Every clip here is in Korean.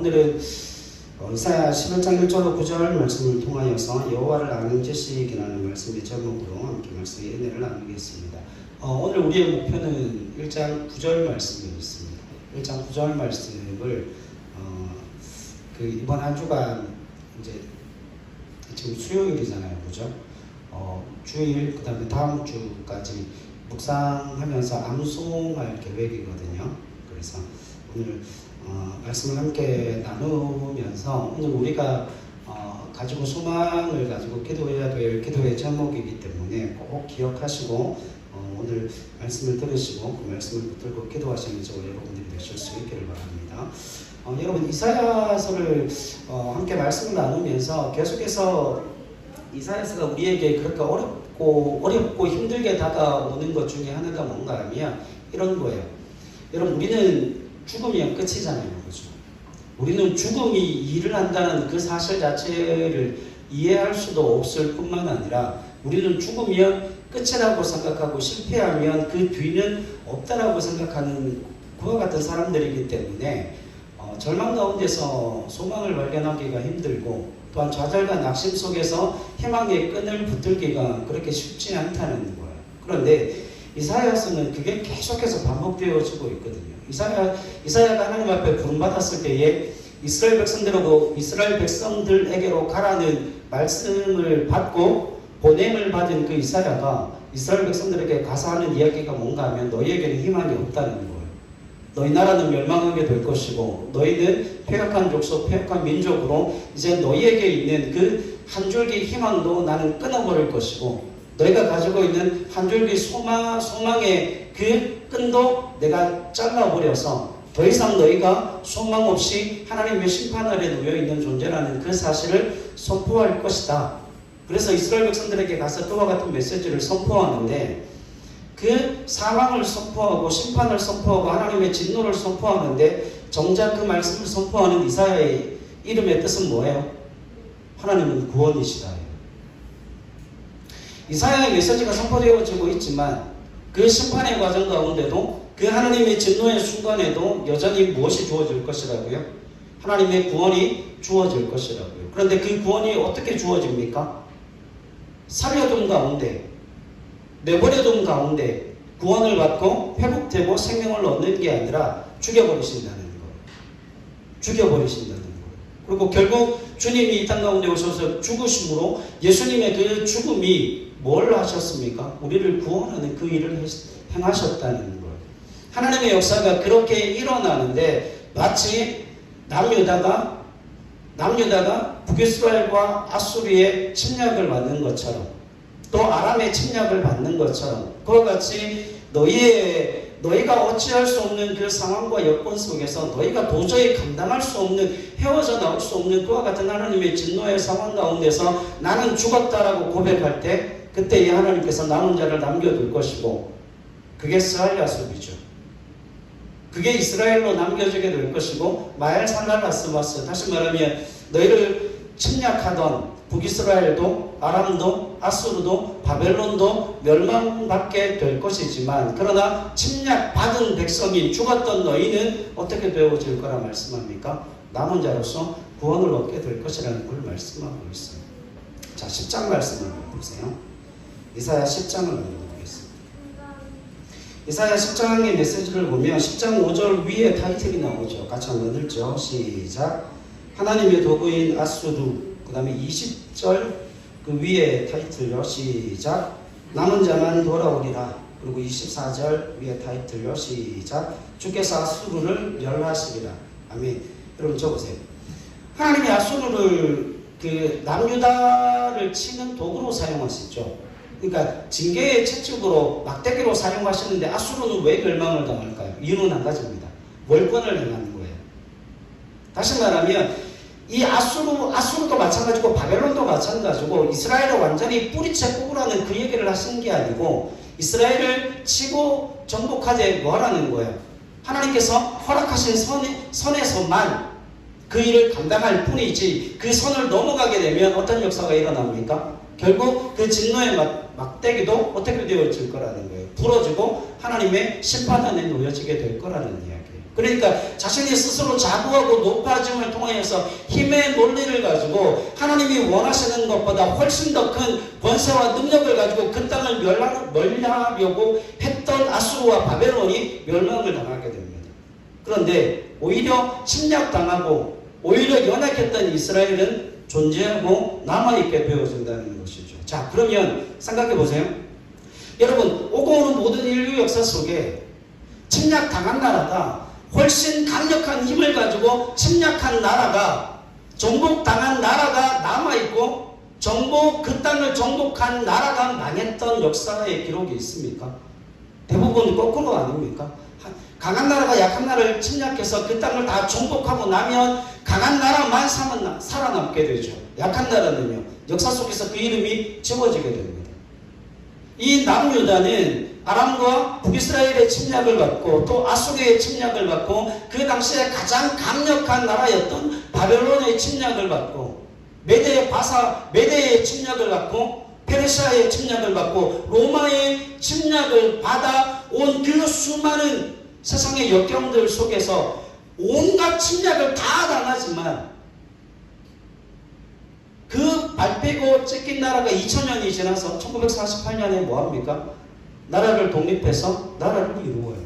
오늘은 이사야 11장 1절로 9절 말씀을 통하여서 여호와를 아는 지식이라는 말씀의 제목으로 함께 말씀의 은혜를 나누겠습니다. 오늘 우리의 목표는 1장 9절 말씀이었습니다. 1장 9절 말씀을 이번 한 주간 이제 지금 수요일이잖아요, 그죠? 주일 그다음에 다음 주까지 묵상하면서 암송할 계획이거든요. 그래서 오늘 말씀을 함께 나누면서 오늘 우리가 가지고 소망을 가지고 기도해야 될 기도의 제목이기 때문에 꼭 기억하시고 오늘 말씀을 들으시고 그 말씀을 붙들고 기도하시는 저와 여러분들이 되실 수 있기를 바랍니다. 여러분 이사야서를 함께 말씀을 나누면서 계속해서 이사야서가 우리에게 그렇게 어렵고 힘들게 다가오는 것 중에 하나가 뭔가 하면 이런 거예요. 여러분 우리는 죽으면 끝이잖아요, 그죠? 우리는 죽음이 일을 한다는 그 사실 자체를 이해할 수도 없을 뿐만 아니라 우리는 죽으면 끝이라고 생각하고 실패하면 그 뒤는 없다라고 생각하는 그와 같은 사람들이기 때문에 절망 가운데서 소망을 발견하기가 힘들고 또한 좌절과 낙심 속에서 희망의 끈을 붙들기가 그렇게 쉽지 않다는 거예요. 그런데 이사야서는 그게 계속해서 반복되어지고 있거든요. 이사야가 하나님 앞에 부름받았을 때에 이스라엘 백성들에게로 가라는 말씀을 받고 보냄을 받은 그 이사야가 이스라엘 백성들에게 가서 하는 이야기가 뭔가 하면 너희에게는 희망이 없다는 거예요. 너희 나라는 멸망하게 될 것이고 너희는 폐역한 족속, 폐역한 민족으로 이제 너희에게 있는 그 한 줄기 희망도 나는 끊어버릴 것이고 너희가 가지고 있는 한 줄기 소망의 그 끈도 내가 잘라버려서 더 이상 너희가 소망 없이 하나님의 심판 아래 놓여 있는 존재라는 그 사실을 선포할 것이다. 그래서 이스라엘 백성들에게 가서 그와 같은 메시지를 선포하는데 그 사망을 선포하고 심판을 선포하고 하나님의 진노를 선포하는데 정작 그 말씀을 선포하는 이사야의 이름의 뜻은 뭐예요? 하나님은 구원이시다. 이사야의 메시지가 선포되어지고 있지만 그 심판의 과정 가운데도 그 하나님의 진노의 순간에도 여전히 무엇이 주어질 것이라고요? 하나님의 구원이 주어질 것이라고요. 그런데 그 구원이 어떻게 주어집니까? 살려둔 가운데 내버려둔 가운데 구원을 받고 회복되고 생명을 얻는 게 아니라 죽여버리신다는 거예요. 죽여버리신다는 거예요. 그리고 결국 주님이 이 땅 가운데 오셔서 죽으심으로 예수님의 그 죽음이 뭘 하셨습니까? 우리를 구원하는 그 일을 행하셨다는 거예요. 하나님의 역사가 그렇게 일어나는데 마치 남유다가 북이스라엘과 아수리의 침략을 받는 것처럼 또 아람의 침략을 받는 것처럼 그와 같이 너희가 어찌할 수 없는 그 상황과 여건 속에서 너희가 도저히 감당할 수 없는 헤어져 나올 수 없는 그와 같은 하나님의 진노의 상황 가운데서 나는 죽었다라고 고백할 때 그때 이 하나님께서 남은 자를 남겨둘 것이고 그게 스알야숲이죠. 그게 이스라엘로 남겨지게 될 것이고 마엘살랄라스바스 다시 말하면 너희를 침략하던 북이스라엘도 아람도 아수르도 바벨론도 멸망받게 될 것이지만 그러나 침략받은 백성이 죽었던 너희는 어떻게 되어질 거라 말씀합니까? 남은 자로서 구원을 얻게 될 것이라는 걸 말씀하고 있어요. 자, 10장 말씀을 보세요. 이사야 10장을 읽어보겠습니다. 이사야 10장의 메시지를 보면 10장 5절 위에 타이틀이 나오죠. 같이 한번 읽죠. 시작. 하나님의 도구인 아수르. 그 다음에 20절 그 위에 타이틀요. 시작. 남은 자만 돌아오리라. 그리고 24절 위에 타이틀요. 시작. 주께서 아수르를 멸하시리라. 아멘. 여러분 적으세요. 하나님이 아수르를 그 남유다를 치는 도구로 사용하시죠. 그러니까 징계의 채찍으로 막대기로 사용하시는데 아수르는 왜 멸망을 당할까요? 이유는 한 가지입니다. 월권을 행하는 거예요. 다시 말하면 이 아수르도 마찬가지고 바벨론도 마찬가지고 이스라엘을 완전히 뿌리채 뽑으라는 그 얘기를 하신 게 아니고 이스라엘을 치고 정복하되 뭐 하라는 거예요? 하나님께서 허락하신 선에서만 그 일을 감당할 뿐이지 그 선을 넘어가게 되면 어떤 역사가 일어납니까? 결국 그 진노의 막대기도 어떻게 되어질 거라는 거예요. 부러지고 하나님의 심판 안에 놓여지게 될 거라는 이야기예요. 그러니까 자신이 스스로 자부하고 높아짐을 통하여서 힘의 논리를 가지고 하나님이 원하시는 것보다 훨씬 더 큰 권세와 능력을 가지고 그 땅을 멸하려고 했던 아수르와 바벨론이 멸망을 당하게 됩니다. 그런데 오히려 침략당하고 오히려 연약했던 이스라엘은 존재하고 남아있게 되어진다는 것이죠. 자, 그러면 생각해 보세요. 여러분, 오고 오는 모든 인류 역사 속에 침략당한 나라가 훨씬 강력한 힘을 가지고 침략한 나라가, 정복당한 나라가 남아있고 그 땅을 정복한 나라가 망했던 역사의 기록이 있습니까? 대부분 거꾸로 아닙니까? 강한 나라가 약한 나라를 침략해서 그 땅을 다 정복하고 나면 강한 나라만 살아남게 되죠. 약한 나라는요, 역사 속에서 그 이름이 지워지게 됩니다. 이 남유다는 아람과 북이스라엘의 침략을 받고 또 아수르의 침략을 받고 그 당시에 가장 강력한 나라였던 바벨론의 침략을 받고 메대의 침략을 받고 페르시아의 침략을 받고 로마의 침략을 받아온 그 수많은 세상의 역경들 속에서 온갖 침략을 다 당하지만 그 밟히고 찢긴 나라가 2000년이 지나서 1948년에 뭐합니까? 나라를 독립해서 나라를 이루어요.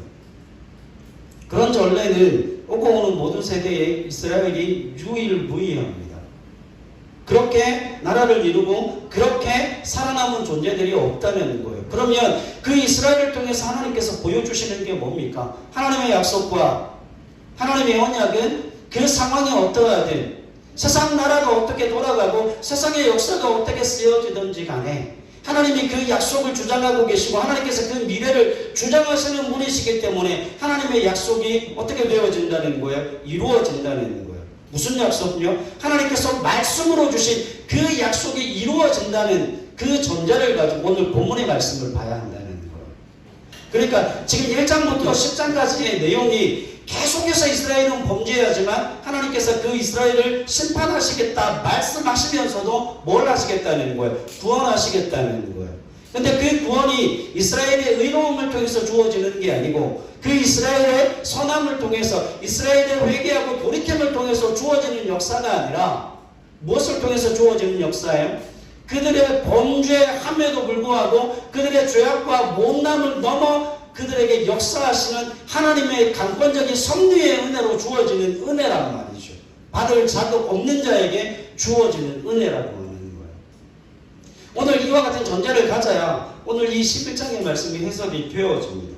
그런 전례는 오고 오는 모든 세대에 이스라엘이 유일무이합니다. 그렇게 나라를 이루고 그렇게 살아남은 존재들이 없다는 거예요. 그러면 그 이스라엘을 통해서 하나님께서 보여주시는 게 뭡니까? 하나님의 약속과 하나님의 언약은 그 상황이 어떠하든 세상 나라가 어떻게 돌아가고 세상의 역사가 어떻게 쓰여지든지 간에 하나님이 그 약속을 주장하고 계시고 하나님께서 그 미래를 주장하시는 분이시기 때문에 하나님의 약속이 어떻게 되어진다는 거예요? 이루어진다는 거예요. 무슨 약속요? 하나님께서 말씀으로 주신 그 약속이 이루어진다는 그 전제를 가지고 오늘 본문의 말씀을 봐야 한다는 거예요. 그러니까 지금 1장부터 10장까지의 내용이 계속해서 이스라엘은 범죄하지만 하나님께서 그 이스라엘을 심판하시겠다 말씀하시면서도 뭘 하시겠다는 거예요? 구원하시겠다는 거예요. 근데 그 구원이 이스라엘의 의로움을 통해서 주어지는 게 아니고 그 이스라엘의 선함을 통해서 이스라엘의 회개하고 돌이킴을 통해서 주어지는 역사가 아니라 무엇을 통해서 주어지는 역사예요? 그들의 범죄함에도 불구하고 그들의 죄악과 못남을 넘어 그들에게 역사하시는 하나님의 강권적인 섭리의 은혜로 주어지는 은혜란 말이죠. 받을 자격 없는 자에게 주어지는 은혜라고 하는 거예요. 오늘 이와 같은 전제를 가져야 오늘 이 11장의 말씀이 해석이 되어집니다.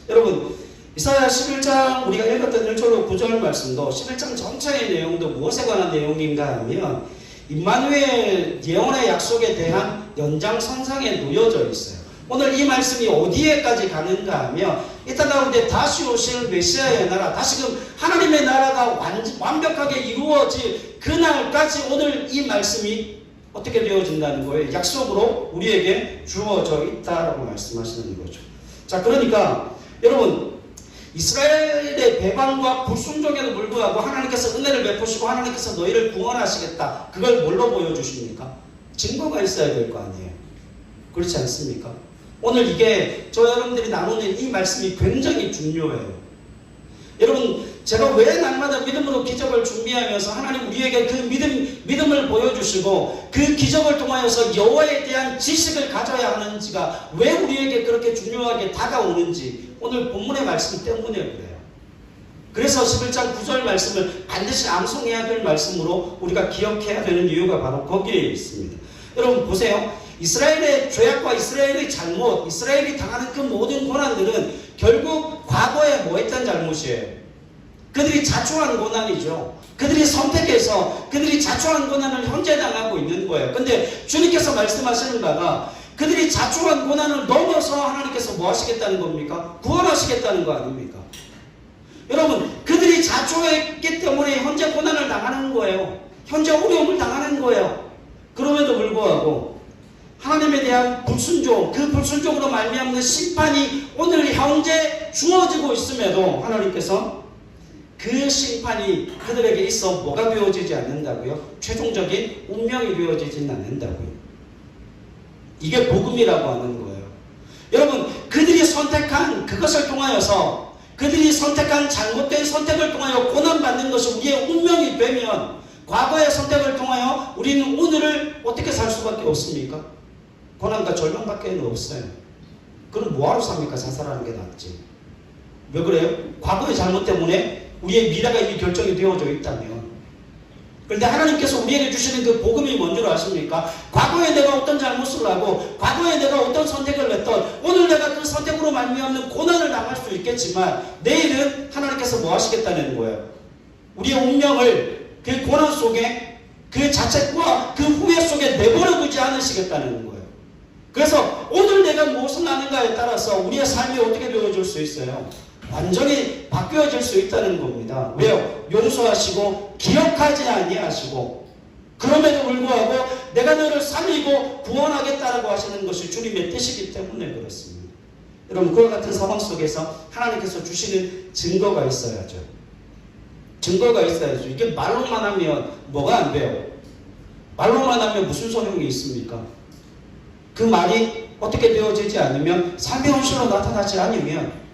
여러분, 이사야 11장 우리가 읽었던 1절로 9절 말씀도 11장 전체의 내용도 무엇에 관한 내용인가 하면 임마누엘 예언의 약속에 대한 연장선상에 놓여져 있어요. 오늘 이 말씀이 어디에까지 가는가 하면 이 땅 가운데 다시 오실 메시아의 나라, 다시금 하나님의 나라가 완벽하게 이루어질 그날까지 오늘 이 말씀이 어떻게 되어진다는 거예요? 약속으로 우리에게 주어져 있다라고 말씀하시는 거죠. 자, 그러니까 여러분, 이스라엘의 배반과 불순종에도 불구하고 하나님께서 은혜를 베푸시고 하나님께서 너희를 구원하시겠다. 그걸 뭘로 보여주십니까? 증거가 있어야 될 거 아니에요. 그렇지 않습니까? 오늘 이게 여러분들이 나누는 이 말씀이 굉장히 중요해요. 여러분, 제가 왜 날마다 믿음으로 기적을 준비하면서 하나님 우리에게 그 믿음을 보여주시고 그 기적을 통하여서 여호와에 대한 지식을 가져야 하는지가 왜 우리에게 그렇게 중요하게 다가오는지 오늘 본문의 말씀 때문에 그래요. 그래서 11장 9절 말씀을 반드시 암송해야 될 말씀으로 우리가 기억해야 되는 이유가 바로 거기에 있습니다. 여러분 보세요. 이스라엘의 죄악과 이스라엘의 잘못, 이스라엘이 당하는 그 모든 고난들은 결국 과거에 뭐 했던 잘못이에요? 그들이 자초한 고난이죠. 그들이 선택해서 그들이 자초한 고난을 현재 당하고 있는 거예요. 근데 주님께서 말씀하시는 바가 그들이 자초한 고난을 넘어서 하나님께서 뭐 하시겠다는 겁니까? 구원하시겠다는 거 아닙니까? 여러분, 그들이 자초했기 때문에 현재 고난을 당하는 거예요. 현재 어려움을 당하는 거예요. 그럼에도 불구하고 하나님에 대한 불순종, 그 불순종으로 말미암는 심판이 오늘 현재 주어지고 있음에도 하나님께서 그 심판이 그들에게 있어 뭐가 되어지지 않는다고요? 최종적인 운명이 되어지진 않는다고요. 이게 복음이라고 하는 거예요. 여러분, 그들이 선택한 그것을 통하여서 그들이 선택한 잘못된 선택을 통하여 고난받는 것이 우리의 운명이 되면 과거의 선택을 통하여 우리는 오늘을 어떻게 살 수밖에 없습니까? 고난과 절망밖에 없어요. 그럼 뭐하러 삽니까? 자살하는 게 낫지. 왜 그래요? 과거의 잘못 때문에 우리의 미래가 이미 결정이 되어져 있다면. 그런데 하나님께서 우리에게 주시는 그 복음이 뭔 줄 아십니까? 과거에 내가 어떤 잘못을 하고 과거에 내가 어떤 선택을 했던 오늘 내가 그 선택으로 말미암는 고난을 당할 수 있겠지만 내일은 하나님께서 뭐 하시겠다는 거예요? 우리의 운명을 그 고난 속에 그 자책과 그 후회 속에 내버려 두지 않으시겠다는 거예요. 그래서 오늘 내가 무엇을 하는가에 따라서 우리의 삶이 어떻게 되어질 수 있어요? 완전히 바뀌어질 수 있다는 겁니다. 왜요? 용서하시고 기억하지 아니하시고 그럼에도 불구하고 내가 너를 살리고 구원하겠다라고 하시는 것이 주님의 뜻이기 때문에 그렇습니다. 여러분 그와 같은 상황 속에서 하나님께서 주시는 증거가 있어야죠. 증거가 있어야죠. 이게 말로만 하면 뭐가 안 돼요? 말로만 하면 무슨 소용이 있습니까? 그 말이 어떻게 되어지지 않으면 삶의 현실로 나타나지 않으면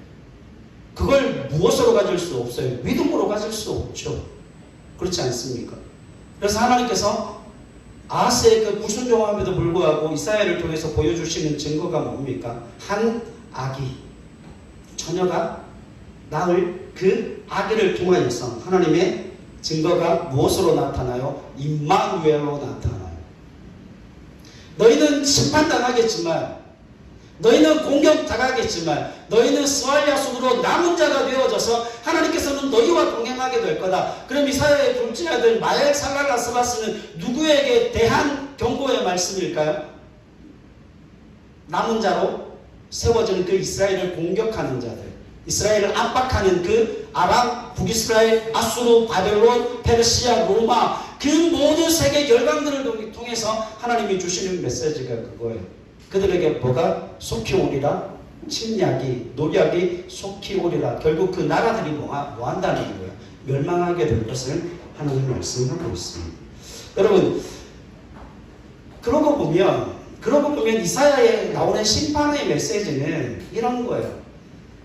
그걸 무엇으로 가질 수 없어요? 믿음으로 가질 수 없죠. 그렇지 않습니까? 그래서 하나님께서 아하스의 그 불순종함에도 불구하고 이사야를 통해서 보여주시는 증거가 뭡니까? 한 아기, 처녀가 낳을 그 아기를 통하여서 하나님의 증거가 무엇으로 나타나요? 임마누엘로 나타나요. 너희는 심판당하겠지만 너희는 공격당하겠지만 너희는 스왈랴 속으로 남은 자가 되어져서 하나님께서는 너희와 동행하게 될 거다. 그럼 이사야의 둘째 아들 마엘살랄라스바스는 누구에게 대한 경고의 말씀일까요? 남은 자로 세워진 그 이스라엘을 공격하는 자들, 이스라엘을 압박하는 그 아람, 북이스라엘, 아수르, 바벨론, 페르시아, 로마 그 모든 세계 열강들을 통해서 하나님이 주시는 메시지가 그거예요. 그들에게 뭐가 속히 오리라? 침략이, 노략이 속히 오리라. 결국 그 나라들이 뭐 한다는 거예요? 멸망하게 될 것을 하나님 말씀하고 있습니다. 여러분, 그러고 보면 이사야에 나오는 심판의 메시지는 이런 거예요.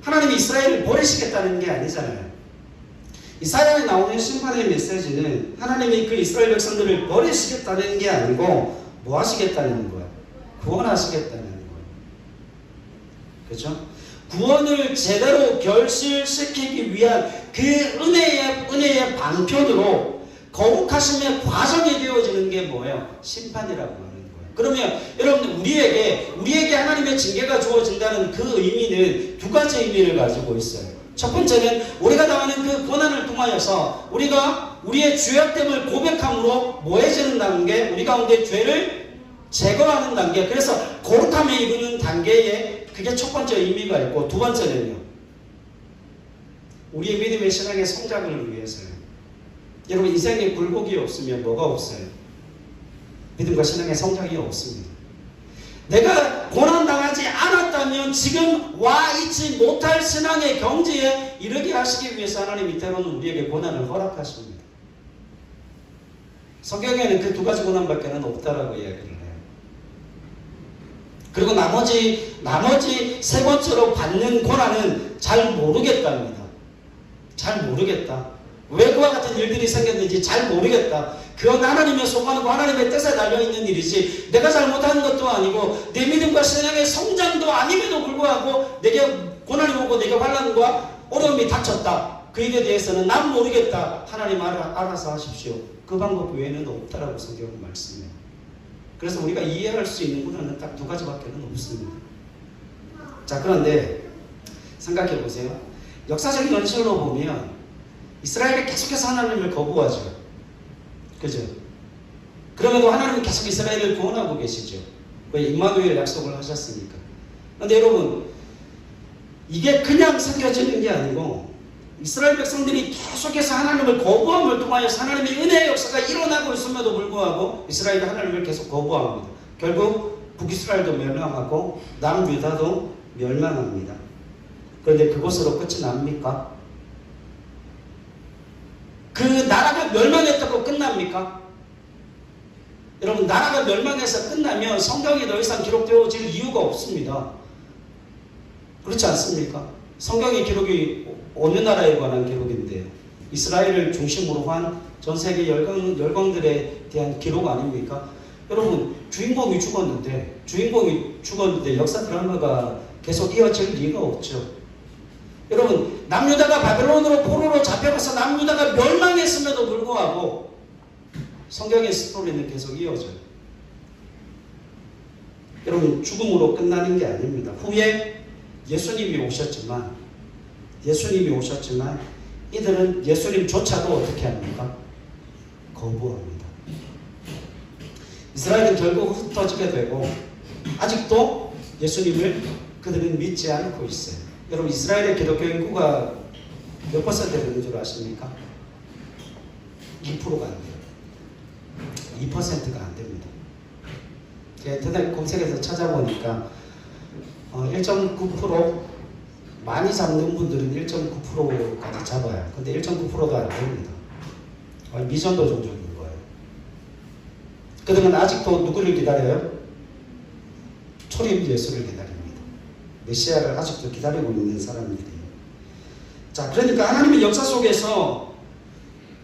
하나님이 이스라엘을 버리시겠다는 게 아니잖아요. 이사야에 나오는 심판의 메시지는 하나님이 그 이스라엘 백성들을 버리시겠다는 게 아니고 뭐 하시겠다는 거예요? 구원하시겠다는 거예요. 그렇죠? 구원을 제대로 결실시키기 위한 그 은혜의 방편으로 거룩하심의 과정이 되어지는 게 뭐예요? 심판이라고 하는 거예요. 그러면 여러분들 우리에게 하나님의 징계가 주어진다는 그 의미는 두 가지 의미를 가지고 있어요. 첫 번째는 우리가 당하는 그 고난을 통하여서 우리가 우리의 죄악됨을 고백함으로 뭐해지는 단계, 우리 가운데 죄를 제거하는 단계, 그래서 거룩함에 이르는 단계에 그게 첫 번째 의미가 있고 두 번째는요. 우리의 믿음의 신앙의 성장을 위해서요. 여러분 인생에 굴곡이 없으면 뭐가 없어요? 믿음과 신앙의 성장이 없습니다. 내가 고난당하지 않았다면 지금 와 있지 못할 신앙의 경지에 이르게 하시기 위해서 하나님이 때로는 우리에게 고난을 허락하십니다. 성경에는 그 두 가지 고난밖에 없다라고 이야기를 해요. 그리고 나머지 세 번째로 받는 고난은 잘 모르겠답니다. 잘 모르겠다. 왜 그와 같은 일들이 생겼는지 잘 모르겠다. 그건 하나님의 소관이고 하나님의 뜻에 달려있는 일이지 내가 잘못한 것도 아니고 내 믿음과 신앙의 성장도 아님에도 불구하고 내게 고난이 오고 내게 환난과 어려움이 닥쳤다. 그 일에 대해서는 난 모르겠다. 하나님 알아서 하십시오. 그 방법 외에는 없다라고 성경은 말씀해요. 그래서 우리가 이해할 수 있는 고난은 딱 두 가지밖에 없습니다. 자, 그런데 생각해 보세요. 역사적인 현실로 보면 이스라엘이 계속해서 하나님을 거부하죠. 그죠? 그럼에도 하나님은 계속 이스라엘을 구원하고 계시죠. 왜? 임마누엘 약속을 하셨으니까. 그런데 여러분, 이게 그냥 생겨지는 게 아니고 이스라엘 백성들이 계속해서 하나님을 거부함을 통하여서 하나님의 은혜의 역사가 일어나고 있음에도 불구하고 이스라엘이 하나님을 계속 거부합니다. 결국 북이스라엘도 멸망하고 남유다도 멸망합니다. 그런데 그것으로 끝이 납니까? 그 나라가 멸망했다고 끝납니까? 여러분, 나라가 멸망해서 끝나면 성경이 더 이상 기록되어질 이유가 없습니다. 그렇지 않습니까? 성경의 기록이 어느 나라에 관한 기록인데요? 이스라엘을 중심으로 한 전 세계 열강들에 대한 기록 아닙니까? 여러분, 주인공이 죽었는데 역사 드라마가 계속 이어질 리가 없죠. 여러분, 남유다가 바벨론으로 포로로 잡혀가서 남유다가 멸망했음에도 불구하고 성경의 스토리는 계속 이어져요. 여러분, 죽음으로 끝나는 게 아닙니다. 후에 예수님이 오셨지만 이들은 예수님조차도 어떻게 합니까? 거부합니다. 이스라엘은 결국 흩어지게 되고 아직도 예수님을 그들은 믿지 않고 있어요. 여러분, 이스라엘의 기독교 인구가 몇 퍼센트 되는 줄 아십니까? 2%가 안 돼요. 2%가 안 됩니다. 인터넷 검색해서 찾아보니까 1.9% 많이 잡는 분들은 1.9%까지 잡아요. 근데 1.9%도 안 됩니다. 미전도 종족인 거예요. 그들은 아직도 누구를 기다려요? 초림 예수를 기다립니다. 메시아를 아직도 기다리고 있는 사람들이에요. 자, 그러니까 하나님의 역사 속에서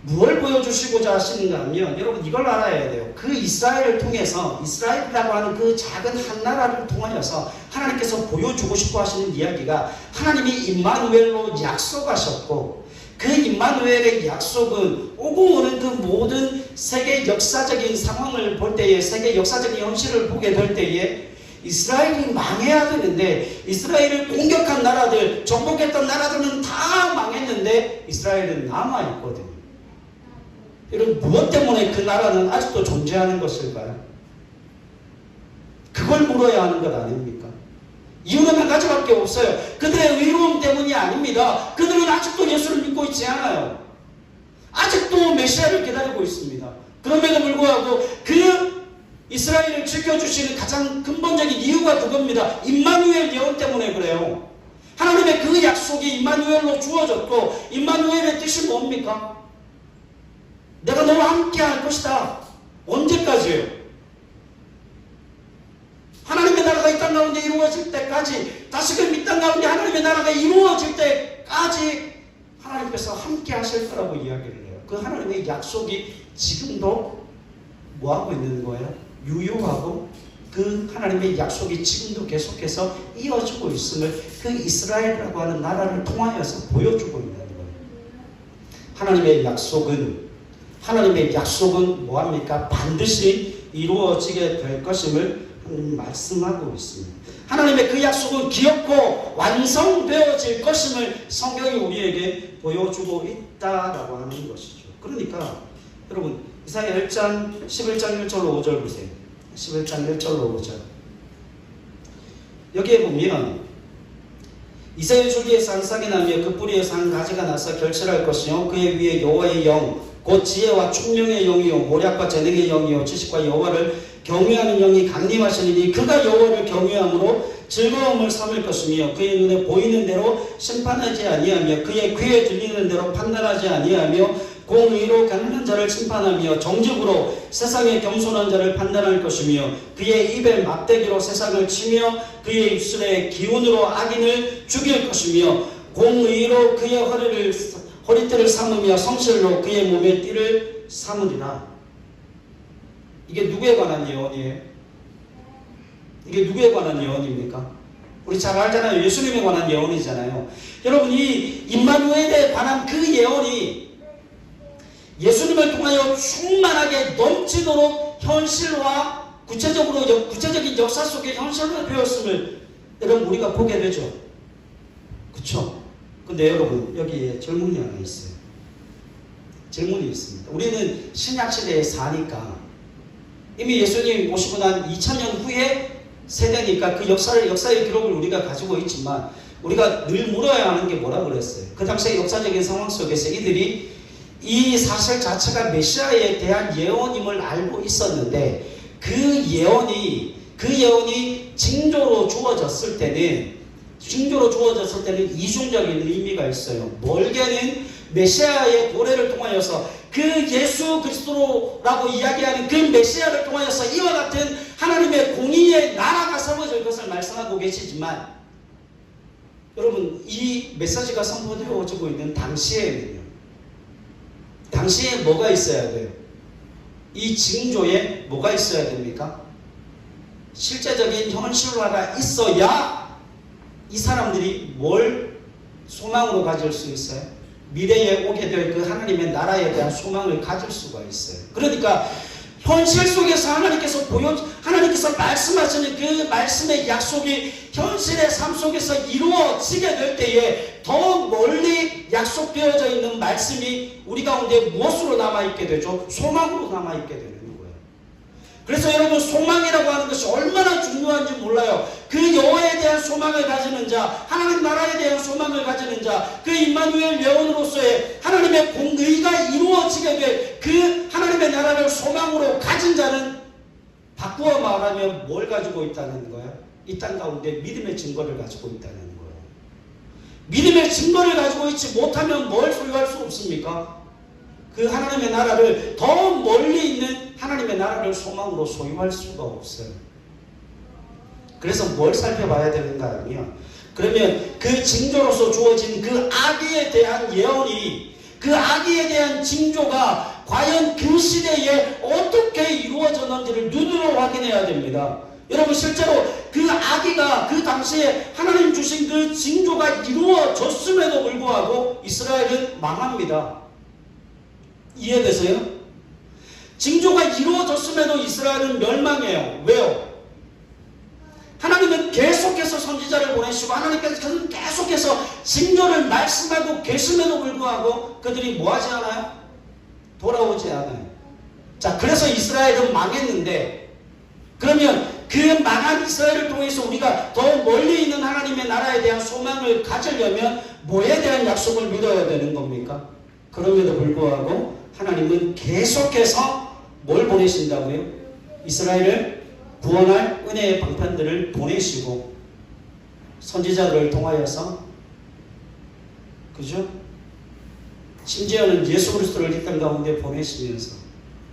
무엇을 보여주시고자 하시는가 하면 여러분 이걸 알아야 돼요. 그 이스라엘을 통해서 이스라엘이라고 하는 그 작은 한 나라를 통하여서 하나님께서 보여주고 싶어 하시는 이야기가 하나님이 임마누엘로 약속하셨고 그 임마누엘의 약속은 오고 오는 그 모든 세계 역사적인 상황을 볼 때에 세계 역사적인 현실을 보게 될 때에 이스라엘이 망해야 되는데 이스라엘을 공격한 나라들 정복했던 나라들은 다 망했는데 이스라엘은 남아있거든요. 여러분 무엇 때문에 그 나라는 아직도 존재하는 것일까요? 그걸 물어야 하는 것 아닙니까? 이유는 한 가지밖에 없어요. 그들의 의로움 때문이 아닙니다. 그들은 아직도 예수를 믿고 있지 않아요. 아직도 메시아를 기다리고 있습니다. 그럼에도 불구하고 그 이스라엘을 지켜주시는 가장 근본적인 이유가 그겁니다. 임마누엘 예언 때문에 그래요. 하나님의 그 약속이 임마누엘로 주어졌고 임마누엘의 뜻이 뭡니까? 내가 너와 함께 할 것이다. 언제까지요? 하나님의 나라가 이 땅 가운데 이루어질 때까지 다시금 이 땅 가운데 하나님의 나라가 이루어질 때까지 하나님께서 함께 하실 거라고 이야기를 해요. 그 하나님의 약속이 지금도 뭐하고 있는 거예요? 유효하고 그 하나님의 약속이 지금도 계속해서 이어지고 있음을 그 이스라엘이라고 하는 나라를 통하여서 보여주고 있는 거예요. 하나님의 약속은 뭐합니까? 반드시 이루어지게 될 것임을 하나님 말씀하고 있습니다. 하나님의 그 약속은 기업고 완성되어질 것임을 성경이 우리에게 보여주고 있다라고 하는 것이죠. 그러니까 여러분 이사야 1장 11장 1절로 5절 보세요. 11장 1절로 5절 여기에 보면 이새의 줄기에서 한 싹이 나며 그 뿌리에서 한 가지가 나서 결실할 것이요 그의 위에 여호와의 영 곧 지혜와 총명의 영이요 모략과 재능의 영이요 지식과 여호와를 경외하는 영이 강림하시니 그가 여호와를 경외함으로 즐거움을 삼을 것이며 그의 눈에 보이는 대로 심판하지 아니하며 그의 귀에 들리는 대로 판단하지 아니하며 공의로 가난한 자를 심판하며 정직으로 세상에 겸손한 자를 판단할 것이며 그의 입에 막대기로 세상을 치며 그의 입술에 기운으로 악인을 죽일 것이며 공의로 그의 허리띠를 삼으며 성실로 그의 몸에 띠를 삼으리라. 이게 누구에 관한 예언이에요? 이게 누구에 관한 예언입니까? 우리 잘 알잖아요. 예수님에 관한 예언이잖아요. 여러분 이 임마누엘에 관한 그 예언이 예수님을 통하여 충만하게 넘치도록 현실화 구체적인 역사 속에 현실화 되었음을 여러분 우리가 보게 되죠. 그렇죠? 근데 여러분 여기에 질문이 하나 있어요. 질문이 있습니다. 우리는 신약시대에 사니까 이미 예수님 오시고 난 2000년 후에 세대니까 그 역사의 기록을 우리가 가지고 있지만 우리가 늘 물어야 하는 게 뭐라고 그랬어요? 그 당시의 역사적인 상황 속에서 이들이 이 사실 자체가 메시아에 대한 예언임을 알고 있었는데 그 예언이 징조로 주어졌을 때는 이중적인 의미가 있어요. 멀게는 메시아의 도래를 통하여서 그 예수 그리스도라고 이야기하는 그 메시아를 통하여서 이와 같은 하나님의 공의의 나라가 세워질 것을 말씀하고 계시지만 여러분 이 메시지가 선포되어지고 있는 당시에는요. 당시에 뭐가 있어야 돼요? 이 징조에 뭐가 있어야 됩니까? 실제적인 현실화가 있어야 이 사람들이 뭘 소망으로 가질 수 있어요? 미래에 오게 될 그 하나님의 나라에 대한 소망을 가질 수가 있어요. 그러니까 현실 속에서 하나님께서 말씀하시는 그 말씀의 약속이 현실의 삶 속에서 이루어지게 될 때에 더 멀리 약속되어져 있는 말씀이 우리 가운데 무엇으로 남아있게 되죠? 소망으로 남아있게 되는 거예요. 그래서 여러분 소망이라고 하는 것이 얼마나 중요한지 몰라요. 그 여호와에 대한 소망을 가지는 자, 하나님 나라에 대한 소망을 가지는 자, 그 임마누엘 예언으로서의 하나님의 공의가 이루어지게 될 그 하나님의 나라를 소망으로 가진 자는 바꾸어 말하면 뭘 가지고 있다는 거예요? 이 땅 가운데 믿음의 증거를 가지고 있다는 거예요. 믿음의 증거를 가지고 있지 못하면 뭘 소유할 수 없습니까? 그 하나님의 나라를 더 멀리 있는 하나님의 나라를 소망으로 소유할 수가 없어요. 그래서 뭘 살펴봐야 되는가 하면, 그러면 그 징조로서 주어진 그 아기에 대한 예언이, 그 아기에 대한 징조가 과연 그 시대에 어떻게 이루어졌는지를 눈으로 확인해야 됩니다. 여러분 실제로 그 아기가 그 당시에 하나님 주신 그 징조가 이루어졌음에도 불구하고 이스라엘은 망합니다. 이해되세요? 징조가 이루어졌음에도 이스라엘은 멸망해요. 왜요? 하나님은 계속해서 선지자를 보내시고 하나님께서 계속해서 징조를 말씀하고 계심에도 불구하고 그들이 뭐하지 않아요? 돌아오지 않아요. 자, 그래서 이스라엘은 망했는데, 그러면 그 망한 이스라엘을 통해서 우리가 더 멀리 있는 하나님의 나라에 대한 소망을 가지려면 뭐에 대한 약속을 믿어야 되는 겁니까? 그럼에도 불구하고 하나님은 계속해서 뭘 보내신다고요? 이스라엘을 구원할 은혜의 방편들을 보내시고 선지자들을 통하여서, 그죠? 심지어는 예수 그리스도를 이 땅 가운데 보내시면서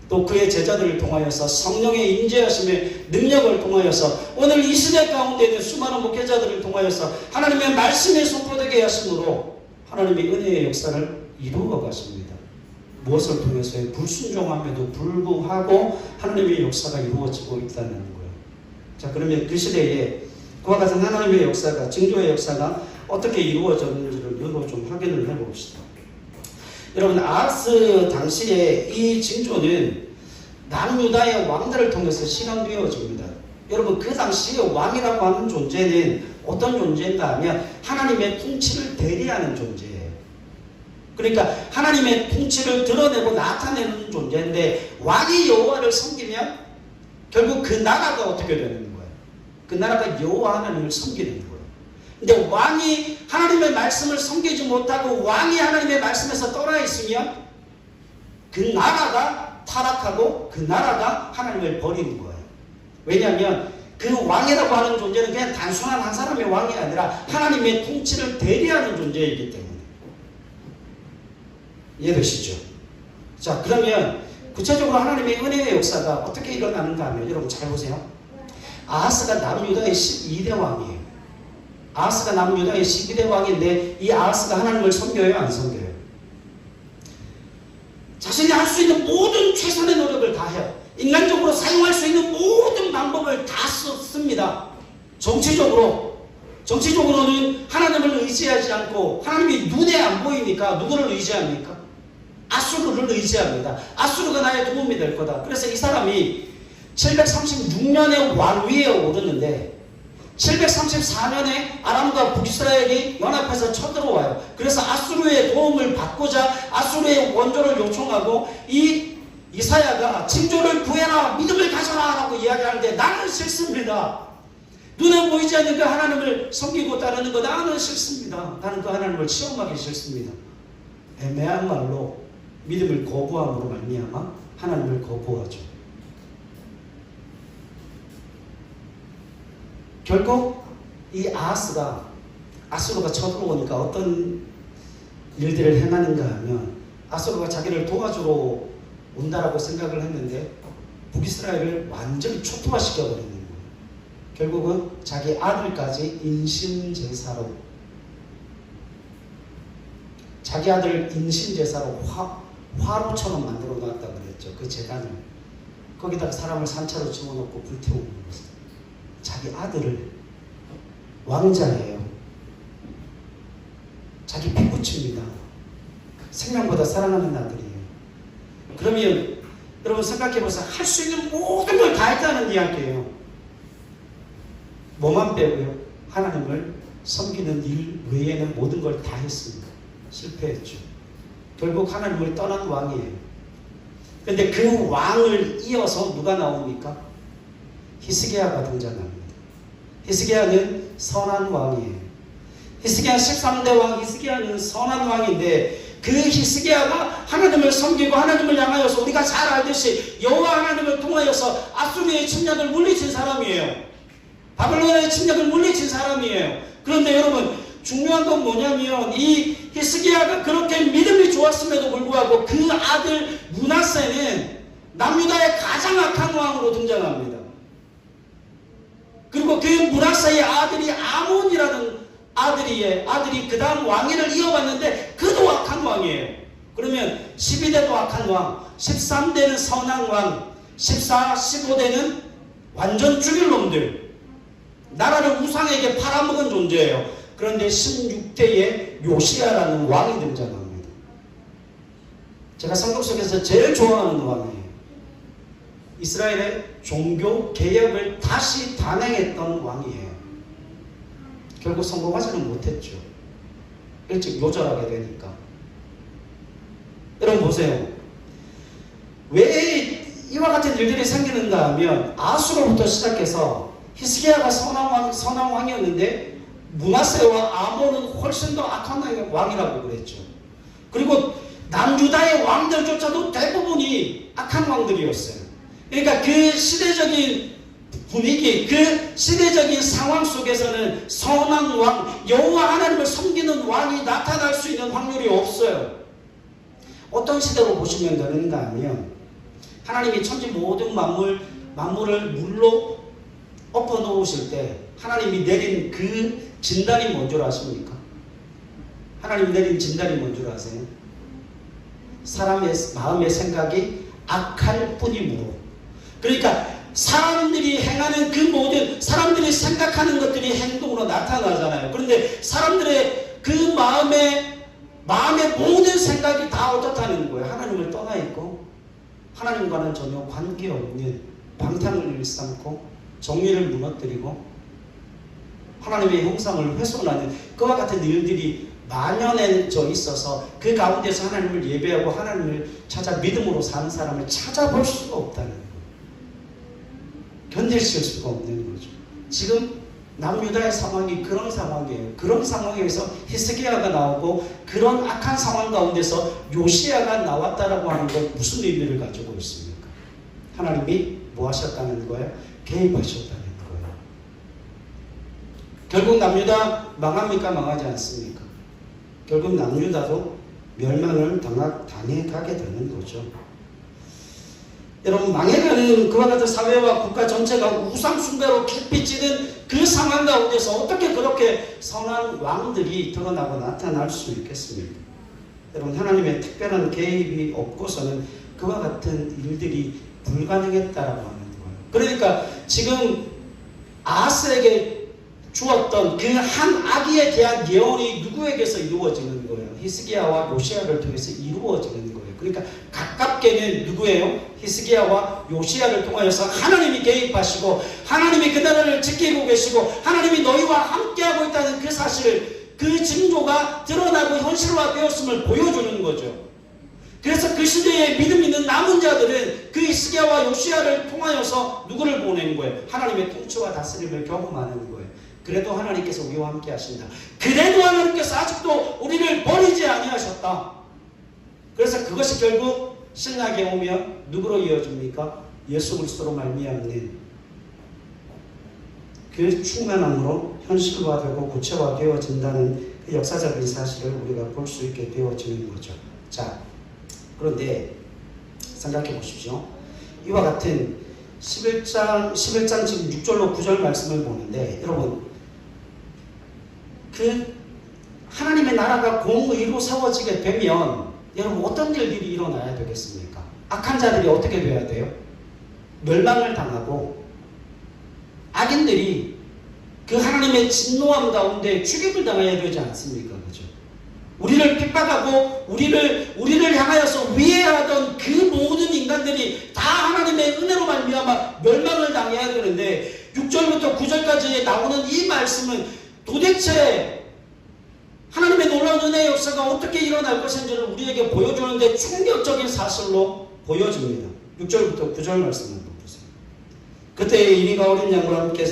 또 그의 제자들을 통하여서 성령의 임재하심의 능력을 통하여서 오늘 이 시대 가운데 있는 수많은 목회자들을 통하여서 하나님의 말씀에 선포되게 하심으로 하나님의 은혜의 역사를 이루어 가십니다. 무엇을 통해서요? 불순종함에도 불구하고 하나님의 역사가 이루어지고 있다는 거예요. 자, 그러면 그 시대에 그와 같은 하나님의 역사가, 징조의 역사가 어떻게 이루어졌는지를 눈으로 좀 확인을 해봅시다. 여러분 아하스 당시에 이 징조는 남유다의 왕들을 통해서 실현되어집니다. 여러분 그 당시에 왕이라고 하는 존재는 어떤 존재인가 하면 하나님의 통치를 대리하는 존재예요. 그러니까 하나님의 통치를 드러내고 나타내는 존재인데, 왕이 여호와를 섬기면 결국 그 나라가 어떻게 되는 거예요? 그 나라가 여호와 하나님을 섬기는 거예요. 근데 왕이 하나님의 말씀을 섬기지 못하고 왕이 하나님의 말씀에서 떠나 있으면 그 나라가 타락하고 그 나라가 하나님을 버리는 거예요. 왜냐하면 그 왕이라고 하는 존재는 그냥 단순한 한 사람의 왕이 아니라 하나님의 통치를 대리하는 존재이기 때문에. 이해되시죠? 자, 그러면 구체적으로 하나님의 은혜의 역사가 어떻게 일어나는가 하면, 여러분 잘 보세요. 아하스가 남유다의 12대 왕이에요. 아하스가 남유다의 12대 왕인데 이 아하스가 하나님을 섬겨요? 안 섬겨요? 자신이 할 수 있는 모든 최선의 노력을 다해요. 인간적으로 사용할 수 있는 모든 방법을 다 씁니다. 정치적으로는 하나님을 의지하지 않고, 하나님이 눈에 안 보이니까 누구를 의지합니까? 아수르를 의지합니다. 아수르가 나의 도움이 될 거다. 그래서 이 사람이 736년에 왕위에 오르는데 734년에 아람과 북이스라엘이 연합해서 쳐들어와요. 그래서 아수르의 도움을 받고자 아수르의 원조를 요청하고 이 이사야가 징조를 구해라, 믿음을 가져라 라고 이야기하는데, 나는 싫습니다. 눈에 보이지 않는 그 하나님을 섬기고 따르는 거 나는 싫습니다. 나는 그 하나님을 시험하기 싫습니다. 애매한 말로 믿음을 거부함으로 말미암아 하나님을 거부하죠. 결국 이 아하스가, 아수르가 쳐들어오니까 어떤 일들을 행하는가 하면, 아수르가 자기를 도와주러 온다라고 생각을 했는데 북이스라엘을 완전히 초토화시켜버리는 거예요. 결국은 자기 아들까지 인신제사로 자기 아들 인신제사로 화로처럼 만들어 놨다 그랬죠. 그 제단을. 거기다가 사람을 산차로 집어넣고 불태우는 거죠. 자기 아들을. 왕자예요. 자기 피부칩니다. 생명보다 사랑하는 아들이에요. 그러면 여러분 생각해보세요. 할 수 있는 모든 걸 다 했다는 이야기예요. 뭐만 빼고요? 하나님을 섬기는 일 외에는 모든 걸 다 했습니다. 실패했죠. 결국 하나님을 떠난 왕이에요. 근데 그 왕을 이어서 누가 나옵니까? 히스기야가 등장합니다. 히스기야는 선한 왕이에요. 히스기야 13대 왕 히스기야는 선한 왕인데 그 히스기야가 하나님을 섬기고 하나님을 향하여서 우리가 잘 알듯이 여호와 하나님을 통하여서 아수르의 침략을 물리친 사람이에요. 바벨론의 침략을 물리친 사람이에요. 그런데 여러분 중요한 건 뭐냐면 이 히스기야가 그렇게 믿음이 좋았음에도 불구하고 그 아들 므낫세는 남유다의 가장 악한 왕으로 등장합니다. 그리고 그 므낫세의 아들이 아몬이라는 아들이 그 다음 왕위를 이어받는데 그도 악한 왕이에요. 그러면 12대도 악한 왕, 13대는 선한 왕, 14, 15대는 완전 죽일 놈들, 나라를 우상에게 팔아먹은 존재예요. 그런데 16대에 요시야라는 왕이 등장합니다. 제가 성경 속에서 제일 좋아하는 왕이에요. 이스라엘의 종교 개혁을 다시 단행했던 왕이에요. 결국 성공하지는 못했죠. 일찍 요절하게 되니까. 여러분 보세요. 왜 이와 같은 일들이 생기는가 하면 아수로부터 시작해서 히스기야가 선한 왕이었는데 므낫세와 아몬은 훨씬 더 악한 왕이라고 그랬죠. 그리고 남유다의 왕들조차도 대부분이 악한 왕들이었어요. 그러니까 그 시대적인 분위기, 그 시대적인 상황 속에서는 선한 왕, 여호와 하나님을 섬기는 왕이 나타날 수 있는 확률이 없어요. 어떤 시대로 보시면 되는가 하면 하나님이 천지 모든 만물을 물로 엎어 놓으실 때 하나님이 내린 그 진단이 뭔 줄 아십니까? 하나님이 내린 진단이 뭔 줄 아세요? 사람의 마음의 생각이 악할 뿐이므로. 그러니까 사람들이 행하는 그 모든 사람들이 생각하는 것들이 행동으로 나타나잖아요. 그런데 사람들의 그 마음의 모든 생각이 다 어떻다는 거예요? 하나님을 떠나 있고 하나님과는 전혀 관계없는 방탕을 일삼고 정의를 무너뜨리고 하나님의 형상을 훼손하는 그와 같은 일들이 만연해져 있어서 그 가운데서 하나님을 예배하고 하나님을 찾아 믿음으로 사는 사람을 찾아볼 수가 없다는 거예요. 견딜 수가 없는 거죠. 지금 남유다의 상황이 그런 상황이에요. 그런 상황에서 히스기야가 나오고 그런 악한 상황 가운데서 요시야가 나왔다라고 하는 건 무슨 의미를 가지고 있습니까? 하나님이 뭐 하셨다는 거예요? 개입하셨다는 거예요. 결국 남유다 망합니까? 망하지 않습니까? 결국 남유다도 멸망을 당해가게 되는 거죠. 여러분 망해가는 그와 같은 사회와 국가 전체가 우상숭배로 깊이찌는 그 상황 가운데서 어떻게 그렇게 선한 왕들이 드러나고 나타날 수 있겠습니까? 여러분 하나님의 특별한 개입이 없고서는 그와 같은 일들이 불가능했다라고 하는 거예요. 그러니까 지금 아하스에게 주었던 그 한 아기에 대한 예언이 누구에게서 이루어지는 거예요? 히스기야와 요시야를 통해서 이루어지는 거예요. 그러니까 가깝게는 누구예요? 히스기야와 요시야를 통하여서 하나님이 개입하시고 하나님이 그 나라를 지키고 계시고 하나님이 너희와 함께하고 있다는 그 사실, 그 징조가 드러나고 현실화되었음을 보여주는 거죠. 그래서 그 시대에 믿음 있는 남은 자들은 그 히스기야와 요시야를 통하여서 누구를 보내는 거예요? 하나님의 통치와 다스림을 경험하는 거예요. 그래도 하나님께서 우리와 함께 하신다. 그래도 하나님께서 아직도 우리를 버리지 아니하셨다. 그래서 그것이 결국 신약에 오면 누구로 이어집니까? 예수 그리스도로 말미암는 그 충만함으로 현실화되고 구체화되어진다는 그 역사적인 사실을 우리가 볼 수 있게 되어지는 거죠. 자, 그런데 생각해 보십시오. 이와 같은 11장 지금 6절로 9절 말씀을 보는데 여러분 그 하나님의 하나님의 나라가 공의로 세워지게 되면 여러분 어떤 일들이 일어나야 되겠습니까? 악한 자들이 어떻게 돼야 돼요? 멸망을 당하고 악인들이 그 하나님의 진노함 가운데 죽임을 당해야 되지 않습니까? 그죠? 우리를 핍박하고 우리를 향하여서 위해하던 그 모든 인간들이 다 하나님의 은혜로 말미암아 멸망을 당해야 되는데 6절부터 9절까지 나오는 이 말씀은 도대체 하나님의 놀라운 은혜의 역사가 어떻게 일어날 것인지를 우리에게 보여주는데 충격적인 사실로 보여집니다. 6절부터 9절 말씀 한번 보세요. 그때 이리가 어린 양과 함께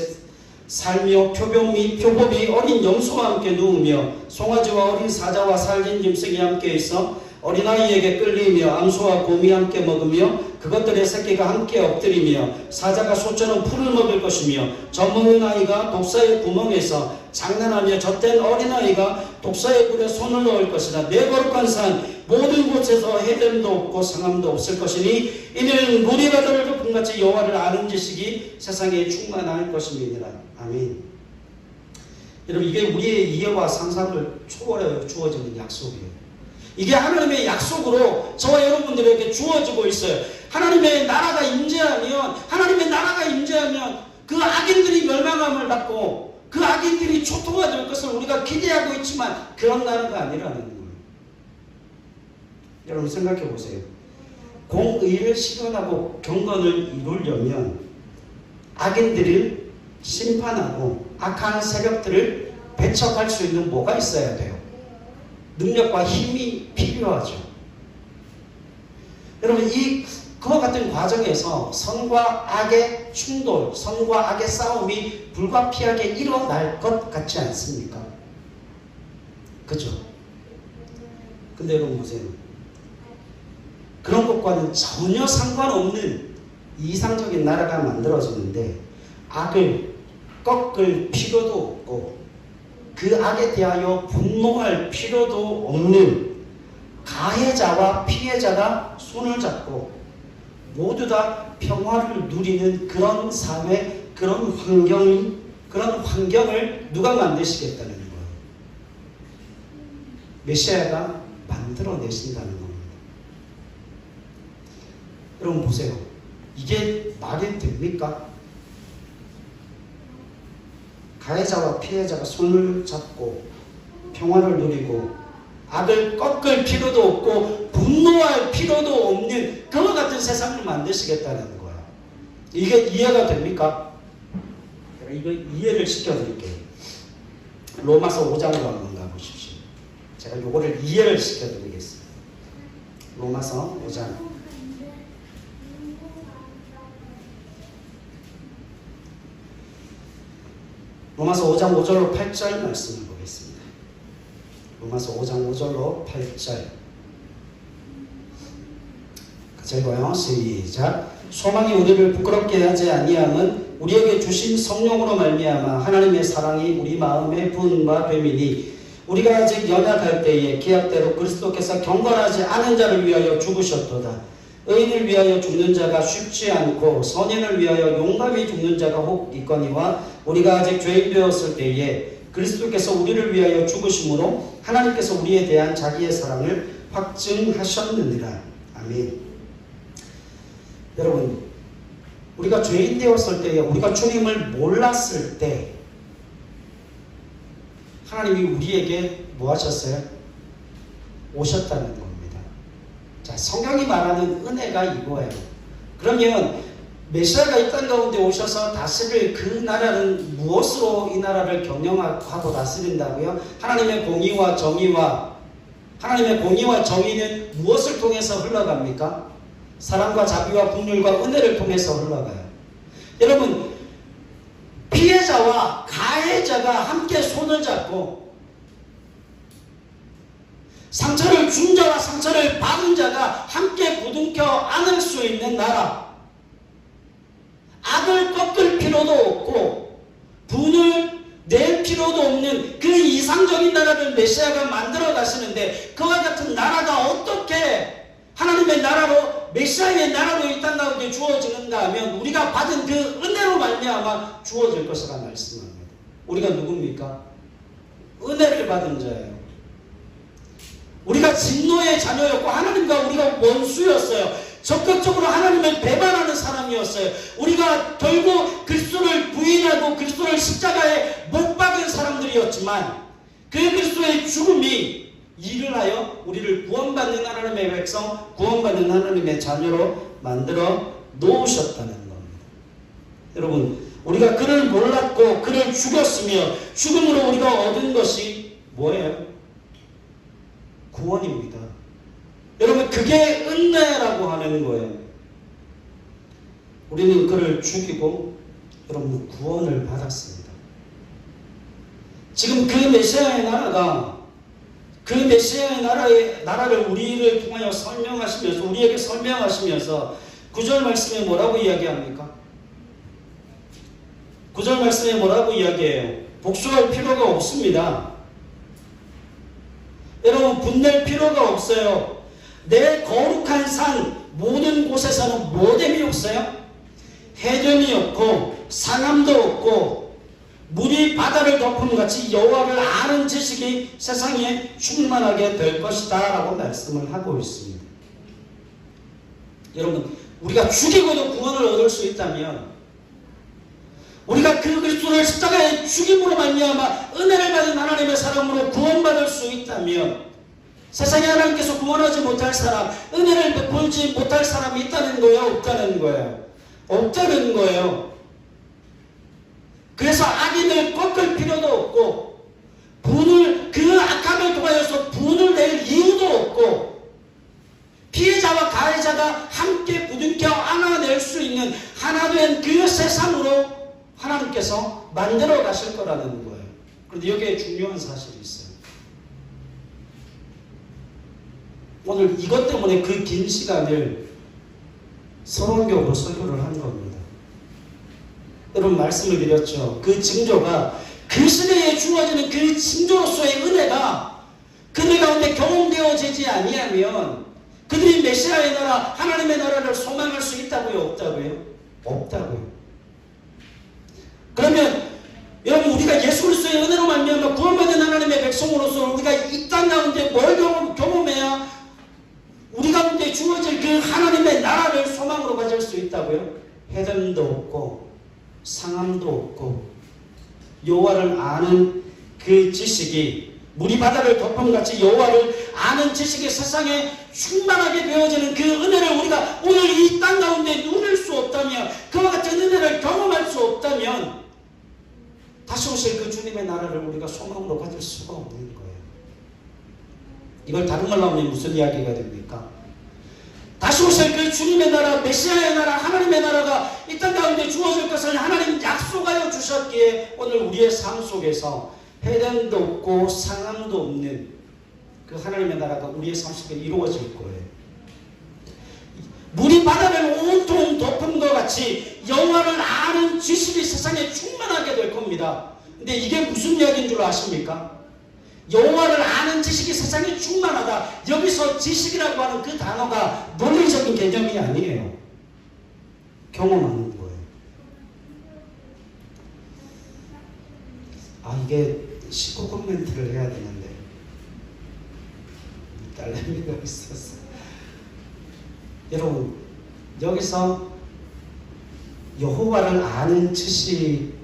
살며 표범이 어린 염소와 함께 누우며 송아지와 어린 사자와 살진 짐승이 함께 있어 어린아이에게 끌리며 암소와 곰이 함께 먹으며 그것들의 새끼가 함께 엎드리며 사자가 소처럼 풀을 먹을 것이며 젖먹는 아이가 독사의 구멍에서 장난하며 젖된 어린아이가 독사의 굴에 손을 넣을 것이라. 내 거룩한 산 모든 곳에서 해됨도 없고 상함도 없을 것이니 이는 무리가 들을 조금같이 여호와를 아는 지식이 세상에 충만할 것임이니라. 아멘. 여러분 이게 우리의 이해와 상상을 초월해 주어지는 약속이에요. 이게 하나님의 약속으로 저와 여러분들에게 주어지고 있어요. 하나님의 나라가 임재하면 그 악인들이 멸망함을 받고 그 악인들이 초토화될 것을 우리가 기대하고 있지만 그런 나라가 아니라는 거예요. 여러분 생각해 보세요. 공의를 실현하고 경건을 이루려면 악인들을 심판하고 악한 세력들을 배척할 수 있는 뭐가 있어야 돼요? 능력과 힘이 필요하죠. 여러분 그와 같은 과정에서 선과 악의 충돌, 선과 악의 싸움이 불가피하게 일어날 것 같지 않습니까? 그죠? 근데 여러분 보세요. 그런 것과는 전혀 상관없는 이상적인 나라가 만들어지는데 악을 꺾을 필요도 없고 그 악에 대하여 분노할 필요도 없는 가해자와 피해자가 손을 잡고 모두 다 평화를 누리는 그런 사회, 그런 환경을 누가 만드시겠다는 거예요? 메시아가 만들어내신다는 겁니다. 여러분 보세요. 이게 말이 됩니까? 가해자와 피해자가 손을 잡고 평화를 누리고 악을 꺾을 필요도 없고 분노할 필요도 없는 그와 같은 세상을 만드시겠다는 거야. 이게 이해가 됩니까? 이거 이해를 시켜드릴게요. 로마서 5장으로 한번 가보십시오. 제가 이거를 이해를 시켜드리겠습니다. 로마서 5장. 로마서 5장 5절로 8절 말씀을 보겠습니다. 로마서 5장 5절로 8절. 같이 읽어요. 시작. 소망이 우리를 부끄럽게 하지 아니함은 우리에게 주신 성령으로 말미암아 하나님의 사랑이 우리 마음에 부은 바 됨이니 우리가 아직 연약할 때에 계약대로 그리스도께서 경건하지 않은 자를 위하여 죽으셨도다. 의인을 위하여 죽는 자가 쉽지 않고 선인을 위하여 용감히 죽는 자가 혹 있거니와 우리가 아직 죄인 되었을 때에 그리스도께서 우리를 위하여 죽으심으로 하나님께서 우리에 대한 자기의 사랑을 확증하셨느니라. 아멘. 여러분 우리가 죄인 되었을 때에 우리가 주님을 몰랐을 때 하나님이 우리에게 뭐 하셨어요? 오셨다는 겁니다. 자, 성경이 말하는 은혜가 이거예요. 그러면 메시아가 이 땅 가운데 오셔서 다스릴 그 나라는 무엇으로 이 나라를 경영하고 다스린다고요? 하나님의 공의와 정의는 무엇을 통해서 흘러갑니까? 사랑과 자비와 긍휼과 은혜를 통해서 흘러가요. 여러분 피해자와 가해자가 함께 손을 잡고 상처를 준 자와 상처를 받은 자가 함께 부둥켜 안을 수 있는 나라. 악을 꺾을 필요도 없고 분을 낼 필요도 없는 그 이상적인 나라를 메시아가 만들어 가시는데 그와 같은 나라가 어떻게 하나님의 나라로 메시아의 나라로 이 땅 가운데 주어지는가 하면 우리가 받은 그 은혜로 말미암아 주어질 것이라 말씀합니다. 우리가 누굽니까? 은혜를 받은 자예요. 우리가 진노의 자녀였고 하나님과 우리가 원수였어요. 적극적으로 하나님을 배반하는 사람이었어요. 우리가 결국 그리스도를 부인하고 그리스도를 십자가에 못 박은 사람들이었지만 그 그리스도의 죽음이 일을 하여 우리를 구원받는 하나님의 백성, 구원받는 하나님의 자녀로 만들어 놓으셨다는 겁니다. 여러분, 우리가 그를 몰랐고 그를 죽였으며 죽음으로 우리가 얻은 것이 뭐예요? 구원입니다. 여러분, 그게 은혜라고 하는 거예요. 우리는 그를 죽이고 여러분 구원을 받았습니다. 지금 그 메시아의 나라가 그 메시아의 나라를 우리를 통하여 설명하시면서 우리에게 설명하시면서 9절 말씀에 뭐라고 이야기합니까? 9절 말씀에 뭐라고 이야기해요? 복수할 필요가 없습니다. 여러분, 분낼 필요가 없어요. 내 거룩한 산 모든 곳에서는 모뎀이 없어요. 해변이 없고 상함도 없고 물이 바다를 덮음같이 여호와를 아는 지식이 세상에 충만하게 될 것이다 라고 말씀을 하고 있습니다. 여러분, 우리가 죽이고도 구원을 얻을 수 있다면, 우리가 그 그리스도를 십자가에 죽임으로 말미암아 은혜를 받은 하나님의 사람으로 구원받을 수 있다면, 세상에 하나님께서 구원하지 못할 사람, 은혜를 베풀지 못할 사람이 있다는 거예요? 없다는 거예요? 없다는 거예요. 그래서 악인을 꺾을 필요도 없고 그 악함을 통하여서 분을 낼 이유도 없고 피해자와 가해자가 함께 부둥켜 안아낼 수 있는 하나 된 그 세상으로 하나님께서 만들어 가실 거라는 거예요. 그런데 여기에 중요한 사실이 있어요. 오늘 이것 때문에 그 긴 시간을 서론교로 설교를 한 겁니다. 여러분, 말씀을 드렸죠. 그 징조가 그 시대에 주어지는 그 징조로서의 은혜가 그들 가운데 경험되어지지 아니하면 그들이 메시아의 나라, 하나님의 나라를 소망할 수 있다고요? 없다고요? 없다고요. 그러면 여러분, 우리가 예수 그리스도의 은혜로 말미암아 구원받은 하나님의 백성으로서 우리가 이 땅 가운데 뭘 경험해야 우리 가운데 주어질 그 하나님의 나라를 소망으로 가질 수 있다고요? 해변도 없고 상함도 없고 여호와를 아는 그 지식이 물이 바다를 덮음같이 여호와를 아는 지식이 세상에 충만하게 되어지는 그 은혜를 우리가 오늘 이 땅 가운데 누릴 수 없다면, 그와 같은 은혜를 경험할 수 없다면 다시 오실 그 주님의 나라를 우리가 소망으로 가질 수가 없는 거예요. 이걸 다른 말로 하면 무슨 이야기가 됩니까? 다시 오실 그 주님의 나라, 메시아의 나라, 하나님의 나라가 이 땅 가운데 주어질 것을 하나님 약속하여 주셨기에 오늘 우리의 삶 속에서 해변도 없고 상함도 없는 그 하나님의 나라가 우리의 삶 속에 이루어질 거예요. 물이 바다를 온통 덮은 것 같이 여호와를 아는 지식이 세상에 충만하게 될 겁니다. 근데 이게 무슨 이야기인 줄 아십니까? 여호와를 아는 지식이 세상에 충만하다. 여기서 지식이라고 하는 그 단어가 논리적인 개념이 아니에요. 경험하는 거예요. 이게 19금 멘트를 해야 되는데 딸내미가 있었어. 여러분, 여기서 여호와를 아는 지식이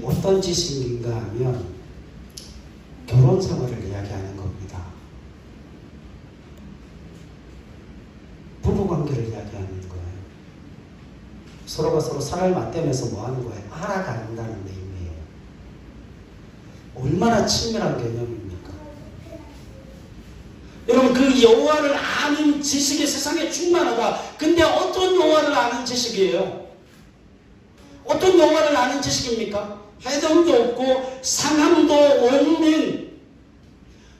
어떤 지식인가 하면 결혼 생활을 이야기하는 겁니다. 부부관계를 이야기하는 거예요. 서로가 서로 살을 맞대면서 뭐 하는 거예요? 알아간다는 의미예요. 얼마나 친밀한 개념입니까? 여러분, 그 여호와를 아는 지식이 세상에 충만하다. 근데 어떤 여호와를 아는 지식이에요? 어떤 여호와를 아는 지식입니까? 해변도 없고 상함도 없는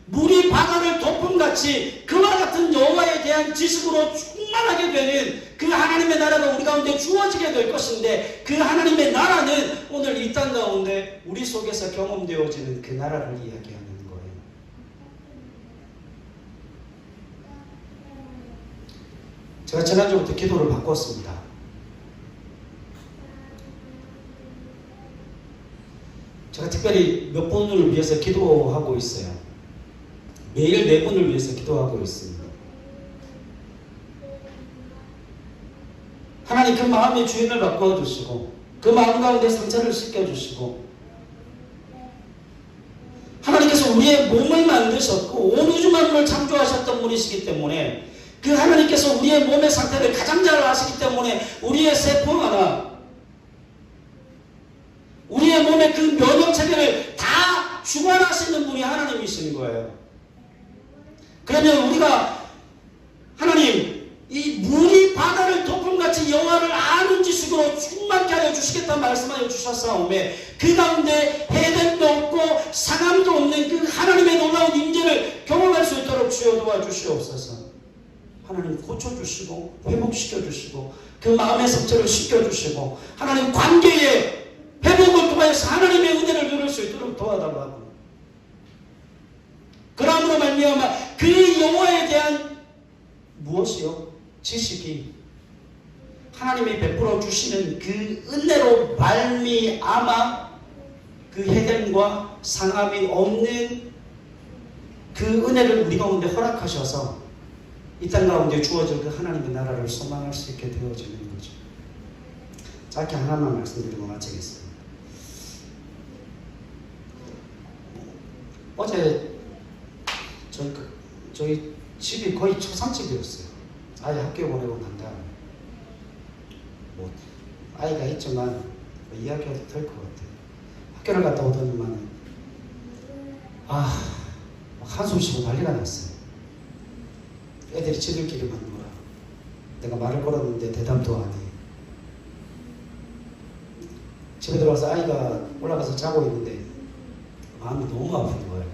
물이 바다를 덮음같이 그와 같은 여호와에 대한 지식으로 충만하게 되는 그 하나님의 나라가 우리 가운데 주어지게 될 것인데, 그 하나님의 나라는 오늘 이 땅 가운데 우리 속에서 경험되어지는 그 나라를 이야기하는 거예요. 제가 지난주부터 기도를 바꿨습니다. 제가 특별히 몇 분을 위해서 기도하고 있어요. 매일 네 분을 위해서 기도하고 있습니다. 하나님 그 마음의 주인을 바꾸어 주시고 그 마음 가운데 상처를 씻겨주시고 하나님께서 우리의 몸을 만드셨고 온 우주 만물을 창조하셨던 분이시기 때문에 그 하나님께서 우리의 몸의 상태를 가장 잘 아시기 때문에 우리의 세포 하나 우리의 몸의 그 면역체계를 다 주관하시는 분이 하나님이신 거예요. 그러면 우리가 하나님 이 물이 바다를 덮음같이 여호와를 아는 지식으로 충만케 하여 주시겠다는 말씀하여 주셨사오매 그 가운데 해됨도 없고 상함도 없는 그 하나님의 놀라운 임재를 경험할 수 있도록 주여 도와주시옵소서. 하나님 고쳐주시고 회복시켜주시고 그 마음의 상처를 씻겨주시고 하나님 관계의 회복을 통해서 하나님의 은혜를 누릴 수 있도록 도와달라고. 그러므로 말미암아 그 여호와에 대한 무엇이요? 지식이 하나님이 베풀어 주시는 그 은혜로 말미암아 그 해됨과 상함이 없는 그 은혜를 우리 가운데 허락하셔서 이 땅 가운데 주어진 그 하나님의 나라를 소망할 수 있게 되어지는 거죠. 짧게 하나만 말씀드리고 마치겠습니다. 어제 저희 집이 거의 초상집이었어요. 아이 학교 보내고 난 다음에 뭐 아이가 있지만 뭐 이야기해도 될 것 같아요. 학교를 갔다 오더니만 한숨 쉬고 난리가 났어요. 애들이 지들끼리만 놀아. 내가 말을 걸었는데 대답도 안 해. 집에 들어와서 아이가 올라가서 자고 있는데 마음이 너무 아픈 거예요.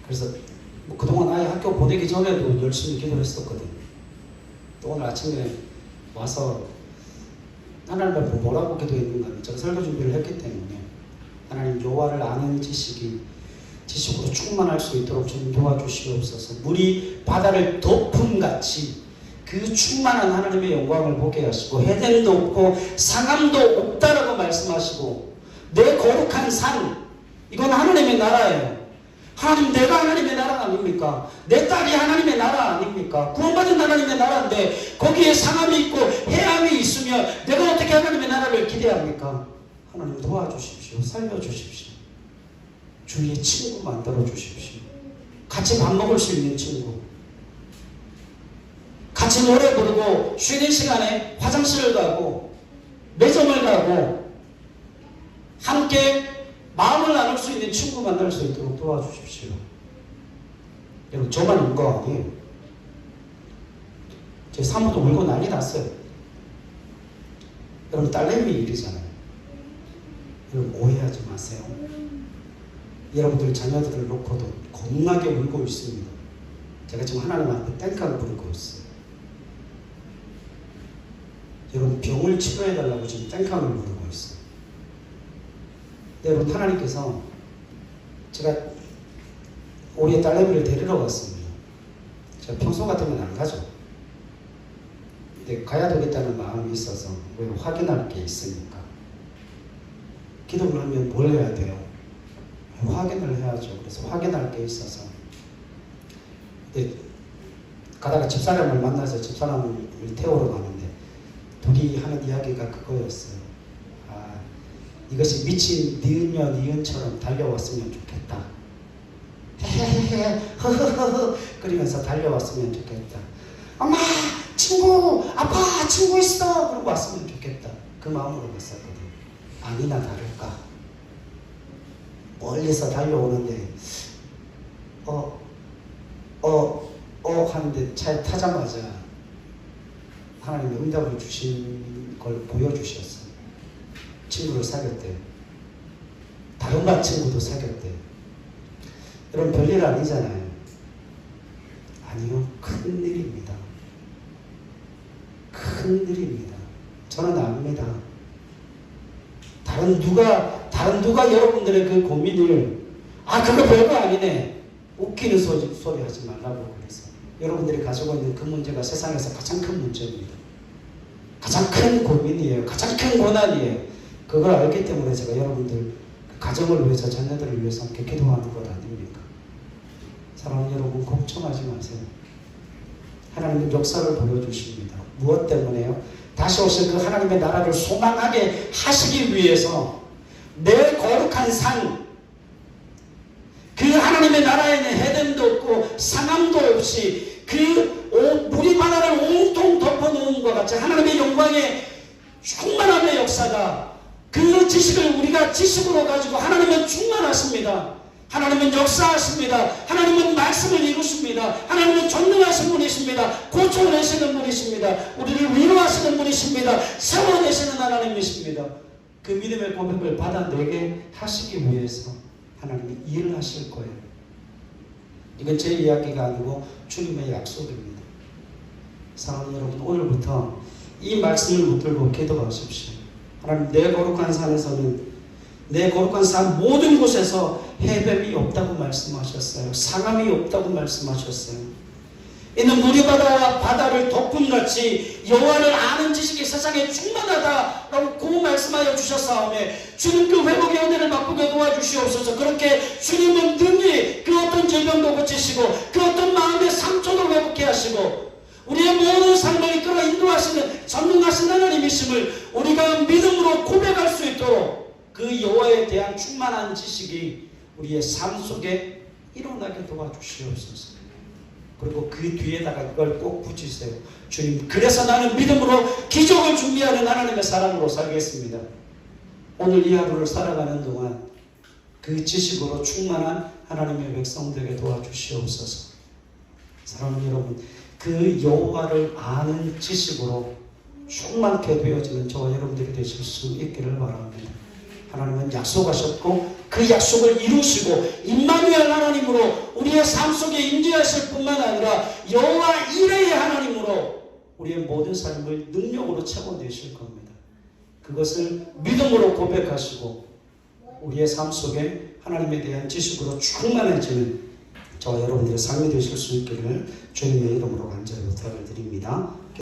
그래서 뭐 그동안 아이 학교 보내기 전에도 열심히 기도했었거든요. 또 오늘 아침에 와서 하나님 앞에 뭐라고 기도했는가, 제가 설교 준비를 했기 때문에 하나님 여호와를 아는 지식으로 충만할 수 있도록 좀 도와주시옵소서. 물이 바다를 덮음같이 그 충만한 하나님의 영광을 보게 하시고 해됨도 없고 상함도 없다라고 말씀하시고 내 거룩한 산 이건 하나님의 나라예요. 하나님 내가 하나님의 나라 아닙니까? 내 딸이 하나님의 나라 아닙니까? 구원받은 하나님의 나라인데 거기에 상함이 있고 해함이 있으면 내가 어떻게 하나님의 나라를 기대합니까? 하나님 도와주십시오. 살려주십시오. 주위에 친구 만들어 주십시오. 같이 밥 먹을 수 있는 친구, 같이 노래 부르고 쉬는 시간에 화장실을 가고 매점을 가고 함께 마음을 나눌 수 있는 친구 만날 수 있도록 도와주십시오. 여러분 저만 울거 아니에요. 제 사모도 울고 난리 났어요. 여러분 딸내미 일이잖아요. 여러분 오해하지 마세요. 여러분들 자녀들을 놓고도 겁나게 울고 있습니다. 제가 지금 하나님 앞에 땡깡을 부르고 있어요. 여러분 병을 치료해달라고 지금 땡깡을 부르고 있어요. 여러분 하나님께서 제가 우리의 딸내미를 데리러 갔습니다. 제가 평소 같으면 안 가죠. 근데 가야 되겠다는 마음이 있어서 왜 확인할 게 있으니까. 기도를 하면 뭘 해야 돼요? 확인을 해야죠. 그래서 확인할 게 있어서 근데 가다가 집사람을 만나서 집사람을 태우러 가는데 둘이 하는 이야기가 그거였어요. 이것이 미친 니은처럼 달려왔으면 좋겠다. 헤헤헤 허허허허 그러면서 달려왔으면 좋겠다. 엄마 친구 아빠 친구 있어 그러고 왔으면 좋겠다. 그 마음으로 갔었거든. 아니나 다를까 멀리서 달려오는데 하는데 차에 타자마자 하나님의 응답을 주신 걸 보여주셨어요. 친구를 사귀었대요. 다른 반 친구도 사귀었대요. 여러분 별일 아니잖아요. 아니요. 큰일입니다. 큰일입니다. 저는 압니다. 다른 누가 여러분들의 그 고민을 그거 별거 아니네 웃기는 소리 하지 말라고 그래서 여러분들이 가지고 있는 그 문제가 세상에서 가장 큰 문제입니다. 가장 큰 고민이에요. 가장 큰 고난이에요. 그걸 알기 때문에 제가 여러분들 그 가정을 위해서 자녀들을 위해서 함께 기도하는 것 아닙니까? 사랑하는 여러분, 걱정하지 마세요. 하나님은 역사를 보여주십니다. 무엇 때문에요? 다시 오실 그 하나님의 나라를 소망하게 하시기 위해서 내 거룩한 산, 그 하나님의 나라에는 해됨도 없고 상함도 없이 그 물이 바다를 온통 덮어놓은 것 같이 하나님의 영광의 충만함의 역사가, 그 지식을 우리가 지식으로 가지고 하나님은 충만하십니다. 하나님은 역사하십니다. 하나님은 말씀을 이루십니다. 하나님은 전능하신 분이십니다. 고쳐내시는 분이십니다. 우리를 위로하시는 분이십니다. 세워내시는 하나님이십니다. 그 믿음의 고백을 받아내게 하시기 위해서 하나님이 일을 하실 거예요. 이건 제 이야기가 아니고 주님의 약속입니다. 사랑하는 여러분, 오늘부터 이 말씀을 붙들고 기도하십시오. 하나님, 내 거룩한 산에서는, 내 거룩한 산 모든 곳에서 해뱀이 없다고 말씀하셨어요. 상함이 없다고 말씀하셨어요. 이는 물이 바다를 덮음같이 여호와를 아는 지식이 세상에 충만하다라고 고 말씀하여 주셨사오매 주님 그 회복의 은혜를 맛보게 도와주시옵소서. 그렇게 주님은 능히 그 어떤 질병도 고치시고 그 어떤 마음의 상처도 회복케 하시고 우리의 모든 삶을 이끌어 인도하시는 전능하신 하나님이심을 우리가 믿음으로 고백할 수 있도록 그 여호와에 대한 충만한 지식이 우리의 삶 속에 일어나게 도와주시옵소서. 그리고 그 뒤에다가 그걸 꼭 붙이세요. 주님, 그래서 나는 믿음으로 기적을 준비하는 하나님의 사람으로 살겠습니다. 오늘 이 하루를 살아가는 동안 그 지식으로 충만한 하나님의 백성 되게 도와주시옵소서. 사랑하는 여러분, 그 여호와를 아는 지식으로 충만케 되어지는 저와 여러분들이 되실 수 있기를 바랍니다. 하나님은 약속하셨고 그 약속을 이루시고 임마누엘 하나님으로 우리의 삶 속에 임재하실 뿐만 아니라 여호와 이레의 하나님으로 우리의 모든 삶을 능력으로 채워내실 겁니다. 그것을 믿음으로 고백하시고 우리의 삶 속에 하나님에 대한 지식으로 충만해지는 저와 여러분들의 삶이 되실 수 있기를 주님의 이름으로 간절히 부탁을 드립니다.